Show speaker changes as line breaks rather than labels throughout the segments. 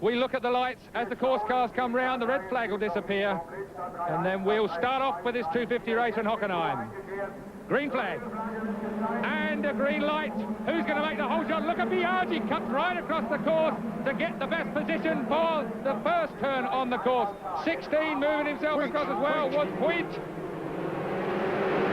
we look at the lights. As the course cars come round, the red flag will disappear. And then we'll start off with this 250 race in Hockenheim. Green flag. And a green light. Who's going to make the whole shot? Look at Biaggi, cuts right across the course to get the best position for the first turn on the course. 16 moving himself across as well was Puig.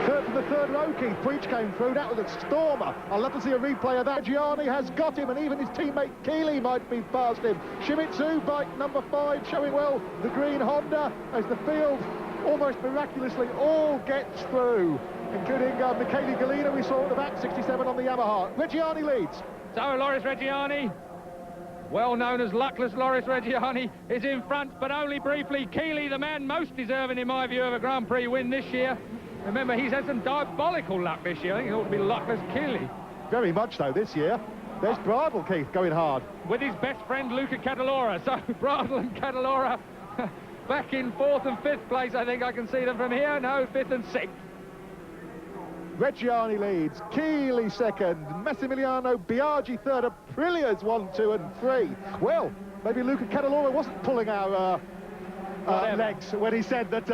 Third from the third row, Keith. Puig came through. That was a stormer. I'd love to see a replay of that. Gianni has got him, and even his teammate Keeley might be past him. Shimizu, bike number 5, showing well the green Honda as the field almost miraculously all gets through, including Michele Galina, we saw at the back, 67 on the Yamaha. Reggiani leads.
So Loris Reggiani, well known as luckless Loris Reggiani, is in front, but only briefly. Keeley, the man most deserving, in my view, of a Grand Prix win this year. Remember, he's had some diabolical luck this year. I think it ought to be luckless Keeley.
Very much so this year. There's Bradl, Keith, going hard.
With his best friend, Luca Cadalora. So Bradl and Cadalora back in 4th and 5th place. I think I can see them from here. No, 5th and 6th.
Reggiani leads, Keeley second, Massimiliano Biaggi third, Aprilia's 1, 2 and 3. Well, maybe Luca Cadalora wasn't pulling our legs when he said that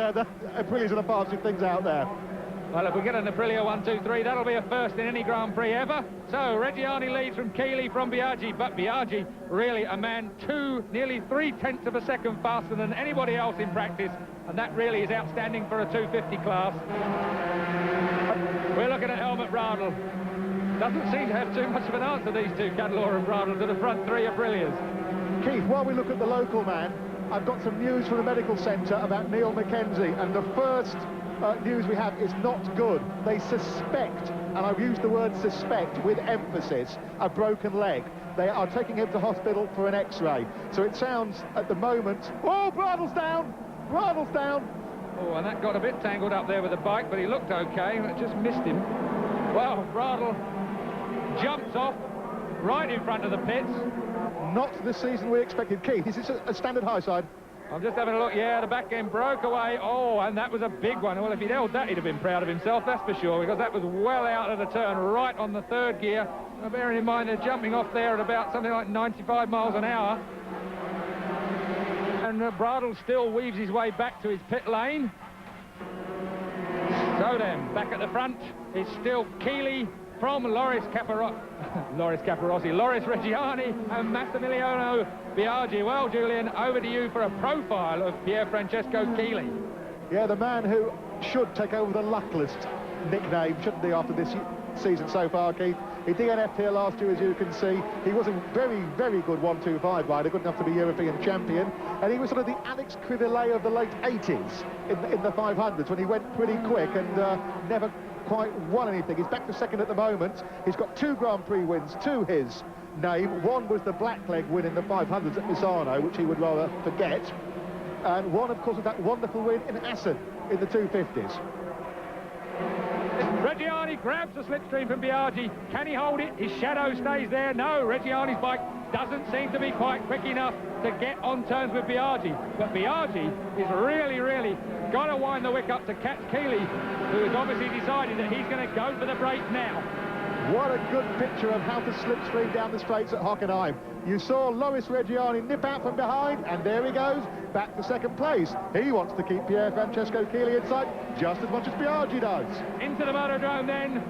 Aprilia's are the fastest things out there.
Well, if we get an Aprilia 1, 2, 3, that'll be a first in any Grand Prix ever. So Reggiani leads from Keeley, from Biaggi, but Biaggi really a man nearly 3/10 of a second faster than anybody else in practice, and that really is outstanding for a 250 class. We're looking at Helmut Bradl. Doesn't seem to have too much of an answer, these two, Cadalora and Bradl, to the front 3 Aprilias.
Keith, while we look at the local man, I've got some news from the medical centre about Neil Mackenzie, and the first news we have is not good. They suspect, and I've used the word suspect with emphasis, a broken leg. They are taking him to hospital for an X-ray. So it sounds at the moment, oh, Bradl's down! Bradl's down!
Oh, and that got a bit tangled up there with the bike, but he looked okay. It just missed him. Well, Bradl jumps off right in front of the pits.
Not the season we expected. Keith, is this a standard high side?
I'm just having a look. Yeah, the back end broke away. Oh, and that was a big one. Well, if he'd held that, he'd have been proud of himself, that's for sure, because that was well out of the turn, right on the 3rd gear. Now, bearing in mind they're jumping off there at about something like 95 miles an hour. And Bradl still weaves his way back to his pit lane. So then, back at the front is still Keeley from Loris Reggiani and Massimiliano Biaggi. Well, Julian, over to you for a profile of Pier Francesco Keeley.
Yeah, the man who should take over the luckless nickname, shouldn't he, after this season so far, Keith? He DNF'd here last year, as you can see. He was a very, very good 125 rider, good enough to be European champion. And he was sort of the Alex Crivellet of the late 80s in the 500s, when he went pretty quick and never quite won anything. He's back to second at the moment. He's got 2 Grand Prix wins to his name. One was the blackleg win in the 500s at Misano, which he would rather forget. And one, of course, was that wonderful win in Assen in the 250s.
Reggiani grabs the slipstream from Biaggi. Can he hold it? His shadow stays there. No, Reggiani's bike doesn't seem to be quite quick enough to get on terms with Biaggi. But Biaggi is really, really got to wind the wick up to catch Keeley, who has obviously decided that he's going to go for the break now.
What a good picture of how to slipstream down the straights at Hockenheim. You saw Loris Reggiani nip out from behind, and there he goes, back to second place. He wants to keep Pier Francesco Keeley in sight just as much as Biaggi does.
Into the Motordrome then.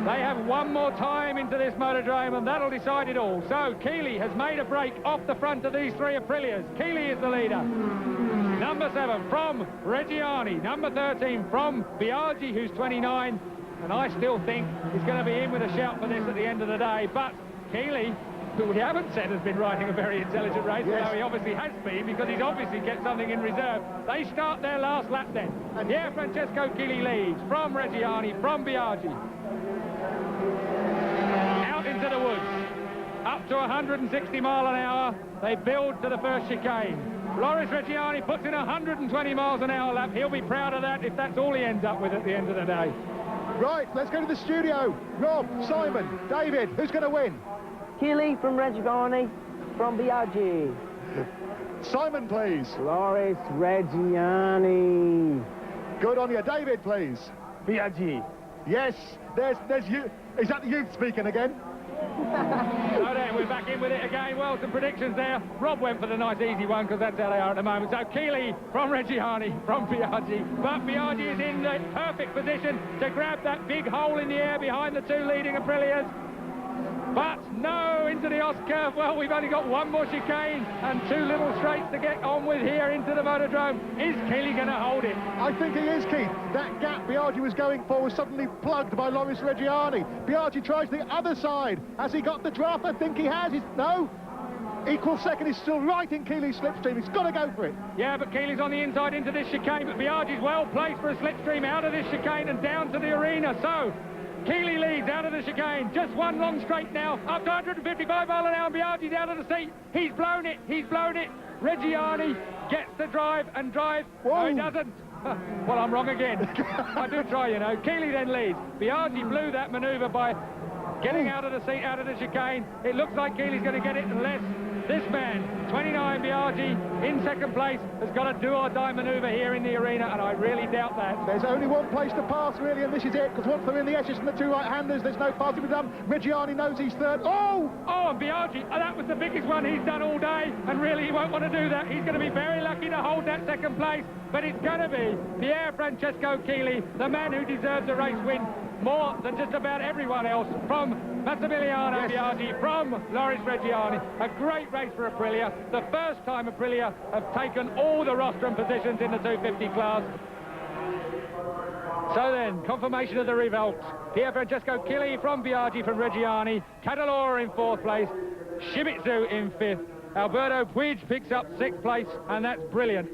They have one more time into this Motordrome, and that'll decide it all. So Keeley has made a break off the front of these 3 Aprilias. Keeley is the leader. Number 7 from Reggiani. Number 13 from Biaggi, who's 29. And I still think he's going to be in with a shout for this at the end of the day. But Keeley, who we haven't said has been riding a very intelligent race, yes, although he obviously has been, because he's obviously kept something in reserve. They start their last lap then. And here Francesco Keeley leads from Reggiani, from Biaggi. Out into the woods. Up to 160 mile an hour. They build to the first chicane. Loris Reggiani puts in 120 miles an hour lap. He'll be proud of that if that's all he ends up with at the end of the day.
Right, let's go to the studio. Rob, Simon, David, who's going to win?
Keeley from Reggiani, from Biaggi.
Simon, please.
Loris Reggiani.
Good on you. David, please.
Biaggi.
Yes, there's you. Is that the youth speaking again?
So then, we're back in with it again. Well, some predictions there. Rob went for the nice easy one because that's how they are at the moment. So Keeley from Reggiani, from Biaggi. But Biaggi is in the perfect position to grab that big hole in the air behind the two leading Aprilias. But no, into the Oscar. Well, we've only got one more chicane and two little straights to get on with here into the Motordrome. Is Keeley going to hold it?
I think he is, Keith. That gap Biaggi was going for was suddenly plugged by Loris Reggiani. Biaggi tries the other side. Has he got the draft? I think he has. No. Equal second is still right in Keeley's slipstream. He's got to go for it.
Yeah, but Keeley's on the inside into this chicane, but Biaggi's well placed for a slipstream out of this chicane and down to the arena. So Keeley leads out of the chicane. Just one long straight now. Up to 155 miles an hour. Biaggi's out of the seat. He's blown it. He's blown it. Reggiani gets the drive and drive.
Whoa.
No, he doesn't. Well, I'm wrong again. I do try, you know. Keeley then leads. Biaggi blew that manoeuvre by getting out of the seat, out of the chicane. It looks like Keeley's going to get it unless this man, 29 Biaggi, in second place, has got a do-or-die manoeuvre here in the arena, and I really doubt that.
There's only one place to pass, really, and this is it, because once they're in the Esches and the two right-handers, there's no passing to be done. Reggiani knows he's third. Oh!
Oh, and Biaggi, that was the biggest one he's done all day, and really he won't want to do that. He's going to be very lucky to hold that second place, but it's going to be Pier Francesco Keeley, the man who deserves a race win more than just about everyone else, from Massimiliano Biaggi, from Loris Reggiani. A great race for Aprilia. The first time Aprilia have taken all the rostrum positions in the 250 class. So then, confirmation of the result. Pier Francesco Keeley from Biaggi, from Reggiani. Cadalora in fourth place. Shimizu in fifth. Alberto Puig picks up sixth place, and that's brilliant.